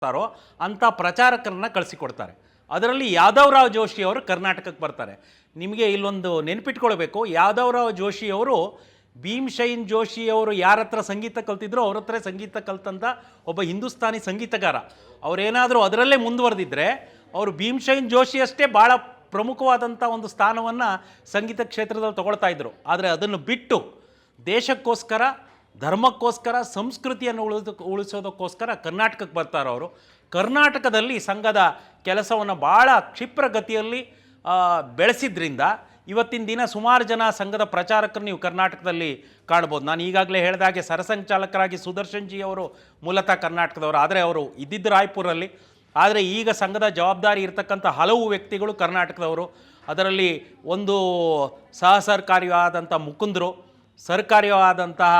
ತಾರೋ ಅಂಥ ಪ್ರಚಾರಕರನ್ನ ಕಳಿಸಿಕೊಡ್ತಾರೆ. ಅದರಲ್ಲಿ ಯಾದವರಾವ್ ಜೋಶಿ ಅವರು ಕರ್ನಾಟಕಕ್ಕೆ ಬರ್ತಾರೆ. ನಿಮಗೆ ಇಲ್ಲೊಂದು ನೆನಪಿಟ್ಕೊಳ್ಬೇಕು, ಯಾದವರಾವ್ ಜೋಶಿ ಅವರು ಭೀಮ್ಸೇನ್ ಜೋಶಿ ಅವರು ಯಾರ ಹತ್ರ ಸಂಗೀತ ಕಲ್ತಿದ್ರು ಅವ್ರ ಹತ್ರ ಸಂಗೀತ ಕಲ್ತಂಥ ಒಬ್ಬ ಹಿಂದೂಸ್ತಾನಿ ಸಂಗೀತಗಾರ. ಅವರೇನಾದರೂ ಅದರಲ್ಲೇ ಮುಂದುವರೆದಿದ್ದರೆ ಅವರು ಭೀಮ್ಸೇನ್ ಜೋಶಿ ಅಷ್ಟೇ ಭಾಳ ಪ್ರಮುಖವಾದಂಥ ಒಂದು ಸ್ಥಾನವನ್ನು ಸಂಗೀತ ಕ್ಷೇತ್ರದಲ್ಲಿ ತಗೊಳ್ತಾ ಇದ್ದರು. ಆದರೆ ಅದನ್ನು ಬಿಟ್ಟು ದೇಶಕ್ಕೋಸ್ಕರ, ಧರ್ಮಕ್ಕೋಸ್ಕರ, ಸಂಸ್ಕೃತಿಯನ್ನು ಉಳಿಸೋದಕ್ಕೋಸ್ಕರ ಕರ್ನಾಟಕಕ್ಕೆ ಬರ್ತಾರೆ ಅವರು. ಕರ್ನಾಟಕದಲ್ಲಿ ಸಂಘದ ಕೆಲಸವನ್ನು ಭಾಳ ಕ್ಷಿಪ್ರಗತಿಯಲ್ಲಿ ಬೆಳೆಸಿದ್ರಿಂದ ಇವತ್ತಿನ ದಿನ ಸುಮಾರು ಜನ ಸಂಘದ ಪ್ರಚಾರಕರು ನೀವು ಕರ್ನಾಟಕದಲ್ಲಿ ಕಾಣ್ಬೋದು. ನಾನು ಈಗಾಗಲೇ ಹೇಳಿದಾಗೆ ಸರಸಂಘಚಾಲಕರಾಗಿ ಸುದರ್ಶನ್ ಜಿ ಅವರು ಮೂಲತಃ ಕರ್ನಾಟಕದವರು, ಆದರೆ ಅವರು ಇದ್ದಿದ್ದು ರಾಯ್ಪುರಲ್ಲಿ. ಆದರೆ ಈಗ ಸಂಘದ ಜವಾಬ್ದಾರಿ ಇರತಕ್ಕಂಥ ಹಲವು ವ್ಯಕ್ತಿಗಳು ಕರ್ನಾಟಕದವರು. ಅದರಲ್ಲಿ ಒಂದು ಸಹಸರ್ಕಾರಿಯಾದಂಥ ಮುಕುಂದರು, ಸರ್ಕಾರಿಯಾದಂತಹ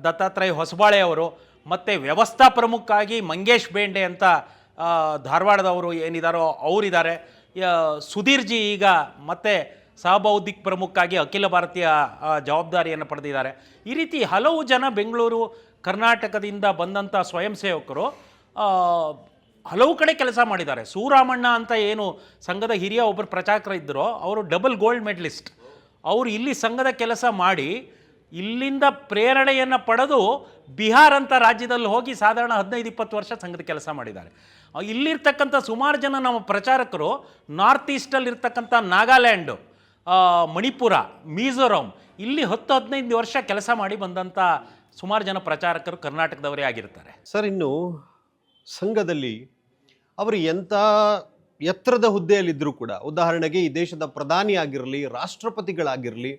ದತ್ತಾತ್ರೇಯ ಹೊಸಬಾಳೆ ಅವರು, ಮತ್ತು ವ್ಯವಸ್ಥಾ ಪ್ರಮುಖವಾಗಿ ಮಂಗೇಶ್ ಬೇಂಡೆ ಅಂತ ಧಾರವಾಡದವರು ಏನಿದ್ದಾರೋ ಅವರಿದ್ದಾರೆ. ಸುಧೀರ್ ಜಿ ಈಗ ಮತ್ತೆ ಸಹಬೌದ್ಧಿಕ ಪ್ರಮುಖವಾಗಿ ಅಖಿಲ ಭಾರತೀಯ ಜವಾಬ್ದಾರಿಯನ್ನು ಪಡೆದಿದ್ದಾರೆ. ಈ ರೀತಿ ಹಲವು ಜನ ಬೆಂಗಳೂರು ಕರ್ನಾಟಕದಿಂದ ಬಂದಂಥ ಸ್ವಯಂ ಸೇವಕರು ಹಲವು ಕಡೆ ಕೆಲಸ ಮಾಡಿದ್ದಾರೆ. ಸೂರಾಮಣ್ಣ ಅಂತ ಏನು ಸಂಘದ ಹಿರಿಯ ಒಬ್ಬರು ಪ್ರಚಾರಕರು ಇದ್ದರು, ಅವರು ಡಬಲ್ ಗೋಲ್ಡ್ ಮೆಡಲಿಸ್ಟ್. ಅವರು ಇಲ್ಲಿ ಸಂಘದ ಕೆಲಸ ಮಾಡಿ ಇಲ್ಲಿಂದ ಪ್ರೇರಣೆಯನ್ನು ಪಡೆದು ಬಿಹಾರ್ ಅಂತ ರಾಜ್ಯದಲ್ಲಿ ಹೋಗಿ ಸಾಧಾರಣ 15-20 ವರ್ಷ ಸಂಘದ ಕೆಲಸ ಮಾಡಿದ್ದಾರೆ. ಇಲ್ಲಿರ್ತಕ್ಕಂಥ ಸುಮಾರು ಜನ ನಮ್ಮ ಪ್ರಚಾರಕರು ನಾರ್ತ್ ಈಸ್ಟಲ್ಲಿರ್ತಕ್ಕಂಥ ನಾಗಾಲ್ಯಾಂಡು, ಮಣಿಪುರ, ಮಿಜೋರಾಂ ಇಲ್ಲಿ 10-15 ವರ್ಷ ಕೆಲಸ ಮಾಡಿ ಬಂದಂಥ ಸುಮಾರು ಜನ ಪ್ರಚಾರಕರು ಕರ್ನಾಟಕದವರೇ ಆಗಿರ್ತಾರೆ. ಸರ್, ಇನ್ನು ಸಂಘದಲ್ಲಿ ಅವರು ಎಂಥ ಎತ್ತರದ ಹುದ್ದೆಯಲ್ಲಿದ್ದರೂ ಕೂಡ, ಉದಾಹರಣೆಗೆ ಈ ದೇಶದ ಪ್ರಧಾನಿ ಆಗಿರಲಿ, ರಾಷ್ಟ್ರಪತಿಗಳಾಗಿರಲಿ,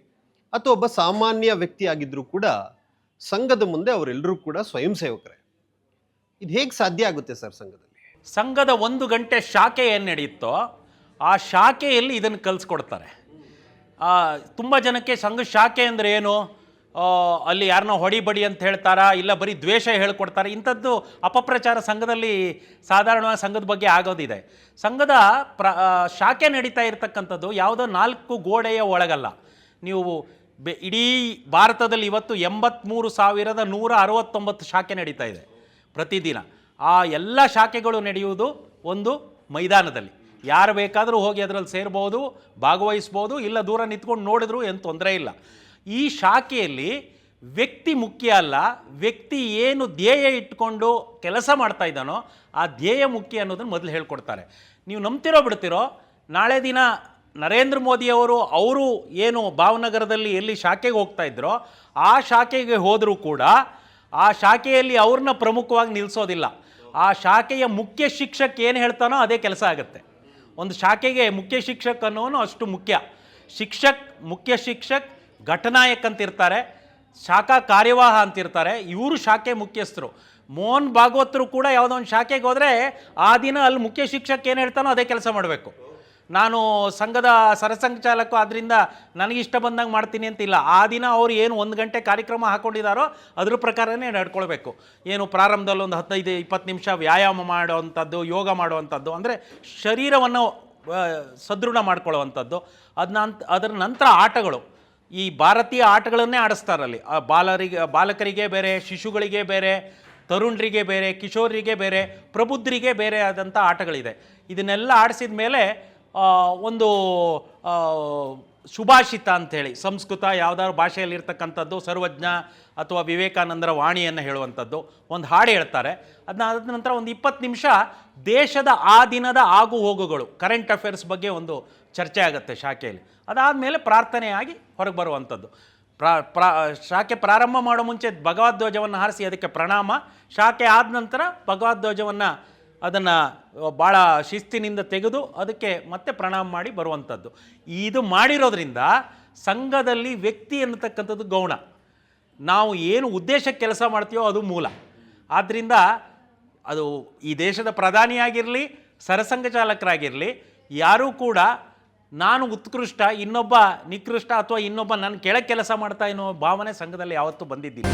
ಅಥವಾ ಒಬ್ಬ ಸಾಮಾನ್ಯ ವ್ಯಕ್ತಿ ಆಗಿದ್ದರೂ ಕೂಡ ಸಂಘದ ಮುಂದೆ ಅವರೆಲ್ಲರೂ ಕೂಡ ಸ್ವಯಂ ಸೇವಕರೇ. ಇದು ಹೇಗೆ ಸಾಧ್ಯ ಆಗುತ್ತೆ ಸರ್ ಸಂಘದಲ್ಲಿ? ಸಂಘದ 1 ಗಂಟೆ ಶಾಖೆ ಏನು ನಡೆಯುತ್ತೋ ಆ ಶಾಖೆಯಲ್ಲಿ ಇದನ್ನು ಕಲಿಸ್ಕೊಡ್ತಾರೆ. ತುಂಬ ಜನಕ್ಕೆ ಸಂಘ ಶಾಖೆ ಅಂದರೆ ಏನು, ಅಲ್ಲಿ ಯಾರನ್ನೋ ಹೊಡಿಬಡಿ ಅಂತ ಹೇಳ್ತಾರಾ, ಇಲ್ಲ ಬರೀ ದ್ವೇಷ ಹೇಳ್ಕೊಡ್ತಾರೆ, ಇಂಥದ್ದು ಅಪಪ್ರಚಾರ ಸಂಘದಲ್ಲಿ ಸಾಧಾರಣವಾಗಿ ಸಂಘದ ಬಗ್ಗೆ ಆಗೋದಿದೆ. ಸಂಘದ ಶಾಖೆ ನಡೀತಾ ಇರತಕ್ಕಂಥದ್ದು ಯಾವುದೋ 4 ಗೋಡೆಯ ಒಳಗಲ್ಲ. ನೀವು ಇಡೀ ಭಾರತದಲ್ಲಿ ಇವತ್ತು 83,169 ಶಾಖೆ ನಡೀತಾ ಇದೆ ಪ್ರತಿದಿನ. ಆ ಎಲ್ಲ ಶಾಖೆಗಳು ನಡೆಯುವುದು ಒಂದು ಮೈದಾನದಲ್ಲಿ. ಯಾರು ಬೇಕಾದರೂ ಹೋಗಿ ಅದರಲ್ಲಿ ಸೇರ್ಬೋದು, ಭಾಗವಹಿಸ್ಬೋದು, ಇಲ್ಲ ದೂರ ನಿಂತ್ಕೊಂಡು ನೋಡಿದ್ರು ಏನು ತೊಂದರೆ ಇಲ್ಲ. ಈ ಶಾಖೆಯಲ್ಲಿ ವ್ಯಕ್ತಿ ಮುಖ್ಯ ಅಲ್ಲ, ವ್ಯಕ್ತಿ ಏನು ಧ್ಯೇಯ ಇಟ್ಕೊಂಡು ಕೆಲಸ ಮಾಡ್ತಾ ಇದ್ದಾನೋ ಆ ಧ್ಯೇಯ ಮುಖ್ಯ ಅನ್ನೋದನ್ನು ಮೊದಲು ಹೇಳ್ಕೊಡ್ತಾರೆ. ನೀವು ನಂಬ್ತಿರೋ ಬಿಡ್ತಿರೋ, ನಾಳೆ ದಿನ ನರೇಂದ್ರ ಮೋದಿಯವರು ಅವರು ಏನು ಭಾವನಗರದಲ್ಲಿ ಎಲ್ಲಿ ಶಾಖೆಗೆ ಹೋಗ್ತಾ ಇದ್ರೋ ಆ ಶಾಖೆಗೆ ಹೋದರೂ ಕೂಡ ಆ ಶಾಖೆಯಲ್ಲಿ ಅವ್ರನ್ನ ಪ್ರಮುಖವಾಗಿ ನಿಲ್ಲಿಸೋದಿಲ್ಲ. ಆ ಶಾಖೆಯ ಮುಖ್ಯ ಶಿಕ್ಷಕ ಏನು ಹೇಳ್ತಾನೋ ಅದೇ ಕೆಲಸ ಆಗುತ್ತೆ. ಒಂದು ಶಾಖೆಗೆ ಮುಖ್ಯ ಶಿಕ್ಷಕ ಅನ್ನೋನು ಅಷ್ಟು ಮುಖ್ಯ. ಮುಖ್ಯ ಶಿಕ್ಷಕ್, ಘಟನಾಯಕ್ ಅಂತಿರ್ತಾರೆ, ಶಾಖಾ ಕಾರ್ಯವಾಹ ಅಂತಿರ್ತಾರೆ, ಇವರು ಶಾಖೆ ಮುಖ್ಯಸ್ಥರು. ಮೋಹನ್ ಭಾಗವತರು ಕೂಡ ಯಾವುದೋ ಒಂದು ಶಾಖೆಗೆ ಹೋದರೆ ಆ ದಿನ ಅಲ್ಲಿ ಮುಖ್ಯ ಶಿಕ್ಷಕ ಏನು ಹೇಳ್ತಾನೋ ಅದೇ ಕೆಲಸ ಮಾಡಬೇಕು. ನಾನು ಸಂಘದ ಸರಸಂಘಚಾಲಕ ಆದ್ದರಿಂದ ನನಗಿಷ್ಟ ಬಂದಂಗೆ ಮಾಡ್ತೀನಿ ಅಂತಿಲ್ಲ. ಆ ದಿನ ಅವರು ಏನು 1 ಗಂಟೆ ಕಾರ್ಯಕ್ರಮ ಹಾಕ್ಕೊಂಡಿದ್ದಾರೋ ಅದ್ರ ಪ್ರಕಾರನೇ ನಡ್ಕೊಳ್ಬೇಕು. ಏನು ಪ್ರಾರಂಭದಲ್ಲಿ ಒಂದು 15-20 ನಿಮಿಷ ವ್ಯಾಯಾಮ ಮಾಡುವಂಥದ್ದು, ಯೋಗ ಮಾಡುವಂಥದ್ದು, ಅಂದರೆ ಶರೀರವನ್ನು ಸದೃಢ ಮಾಡ್ಕೊಳ್ಳುವಂಥದ್ದು. ಅದರ ನಂತರ ಆಟಗಳು, ಈ ಭಾರತೀಯ ಆಟಗಳನ್ನೇ ಆಡಿಸ್ತಾರಲ್ಲಿ. ಬಾಲಕರಿಗೆ ಬೇರೆ, ಶಿಶುಗಳಿಗೆ ಬೇರೆ, ತರುಣರಿಗೆ ಬೇರೆ, ಕಿಶೋರಿಗೆ ಬೇರೆ, ಪ್ರಬುದ್ಧರಿಗೆ ಬೇರೆ ಆದಂಥ ಆಟಗಳಿದೆ. ಇದನ್ನೆಲ್ಲ ಆಡಿಸಿದ ಮೇಲೆ ಒಂದು ಸುಭಾಷಿತ ಅಂಥೇಳಿ, ಸಂಸ್ಕೃತ ಯಾವುದಾದ್ರು ಭಾಷೆಯಲ್ಲಿರ್ತಕ್ಕಂಥದ್ದು, ಸರ್ವಜ್ಞ ಅಥವಾ ವಿವೇಕಾನಂದರ ವಾಣಿಯನ್ನು ಹೇಳುವಂಥದ್ದು ಒಂದು ಹಾಡು ಹೇಳ್ತಾರೆ. ಅದಾದ ನಂತರ ಒಂದು 20 ನಿಮಿಷ ದೇಶದ ಆ ದಿನದ ಆಗು ಹೋಗುಗಳು, ಕರೆಂಟ್ ಅಫೇರ್ಸ್ ಬಗ್ಗೆ ಒಂದು ಚರ್ಚೆ ಆಗುತ್ತೆ ಶಾಖೆಯಲ್ಲಿ. ಅದಾದಮೇಲೆ ಪ್ರಾರ್ಥನೆಯಾಗಿ ಹೊರಗೆ ಬರುವಂಥದ್ದು. ಶಾಖೆ ಪ್ರಾರಂಭ ಮಾಡೋ ಮುಂಚೆ ಭಗವದ್ಧ್ವಜವನ್ನು ಹಾರಿಸಿ ಅದಕ್ಕೆ ಪ್ರಣಾಮ, ಶಾಖೆ ಆದ ನಂತರ ಭಗವದ್ಧ್ವಜವನ್ನು ಅದನ್ನು ಭಾಳ ಶಿಸ್ತಿನಿಂದ ತೆಗೆದು ಅದಕ್ಕೆ ಮತ್ತೆ ಪ್ರಣಾಮ ಮಾಡಿ ಬರುವಂಥದ್ದು. ಇದು ಮಾಡಿರೋದ್ರಿಂದ ಸಂಘದಲ್ಲಿ ವ್ಯಕ್ತಿ ಅನ್ನತಕ್ಕಂಥದ್ದು ಗೌಣ. ನಾವು ಏನು ಉದ್ದೇಶಕ್ಕೆ ಕೆಲಸ ಮಾಡ್ತೀವೋ ಅದು ಮೂಲ. ಆದ್ದರಿಂದ ಅದು ಈ ದೇಶದ ಪ್ರಧಾನಿಯಾಗಿರಲಿ, ಸರಸಂಘಚಾಲಕರಾಗಿರಲಿ, ಯಾರೂ ಕೂಡ ನಾನು ಉತ್ಕೃಷ್ಟ, ಇನ್ನೊಬ್ಬ ನಿಕೃಷ್ಟ, ಅಥವಾ ಇನ್ನೊಬ್ಬ ನನ್ನ ಕೆಳಗೆ ಕೆಲಸ ಮಾಡ್ತಾ ಅನ್ನೋ ಭಾವನೆ ಸಂಘದಲ್ಲಿ ಯಾವತ್ತೂ ಬಂದಿದ್ದಿಲ್ಲ.